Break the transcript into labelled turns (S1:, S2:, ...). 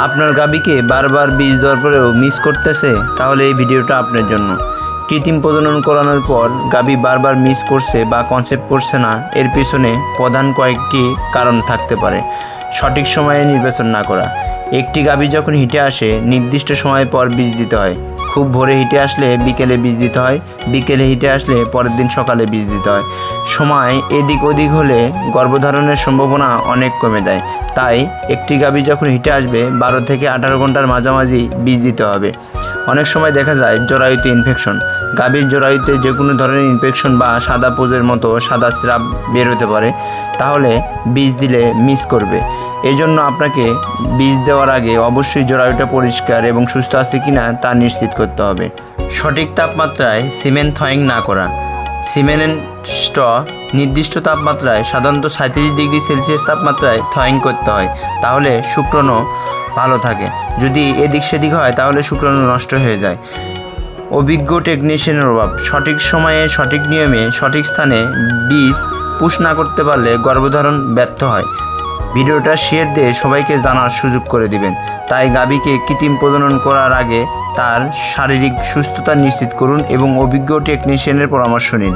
S1: আপনার গাভীকে বারবার বীজ দেওয়ার পরেও মিস করতেছে, তাহলে এই ভিডিওটা আপনার জন্য। কৃত্রিম প্রজনন করানোর পর গাভী বারবার মিস করছে বা কনসেপ্ট করছে না, এর পিছনে প্রধান কয়েকটি কারণ থাকতে পারে। সঠিক সময়ে নির্বাচন না করা। একটি গাভী যখন হিটে আসে নির্দিষ্ট সময় পর বীজ দিতে হয়। খুব ভোরে হিটে আসলে বিকেলে বীজ দিতে হয়, বিকেলে হিটে আসলে পরের দিন সকালে বীজ দিতে হয়। সময় এদিক ওদিক হলে গর্ভধারণের সম্ভাবনা অনেক কমে যায়। তাই একটি গাভী যখন হিটে আসবে 12 থেকে 18 ঘন্টার মাঝামাঝি বীজ দিতে হবে। অনেক সময় দেখা যায় জরায়ুতে ইনফেকশন। গাভীর জরায়ুতে যে কোনো ধরনের ইনফেকশন বা সাদা পোজের মতো সাদা স্রাব বের হতে পারে, তাহলে বীজ দিলে মিস করবে। এই জন্য আপনাকে বীজ দেওয়ার আগে অবশ্যই জরায়ুটা পরিষ্কার এবং সুস্থ আছে কিনা তা নিশ্চিত করতে হবে। সঠিক তাপমাত্রায় সিমেন থয়িং না করা। সিমেন্ট স্ট নির্দিষ্ট তাপমাত্রায় সাধারণত 37 ডিগ্রি সেলসিয়াস তাপমাত্রায় থয়িং করতে হয়, তাহলে শুক্রাণু ভালো থাকে। যদি এদিক সেদিক হয় তাহলে শুক্রাণু নষ্ট হয়ে যায়। অভিজ্ঞ টেকনিশিয়ানের অভাব। সঠিক সময়ে সঠিক নিয়মে সঠিক স্থানে বীজ পুশ না করতে পারলে গর্ভধারণ ব্যর্থ হয়। ভিডিওটা শেয়ার দিয়ে সবাইকে জানার সুযোগ করে দিবেন। তাই গাভীকে কৃত্রিম প্রজনন করার আগে তার শারীরিক সুস্থতা নিশ্চিত করুন এবং অভিজ্ঞ টেকনিশিয়ানের পরামর্শ নিন।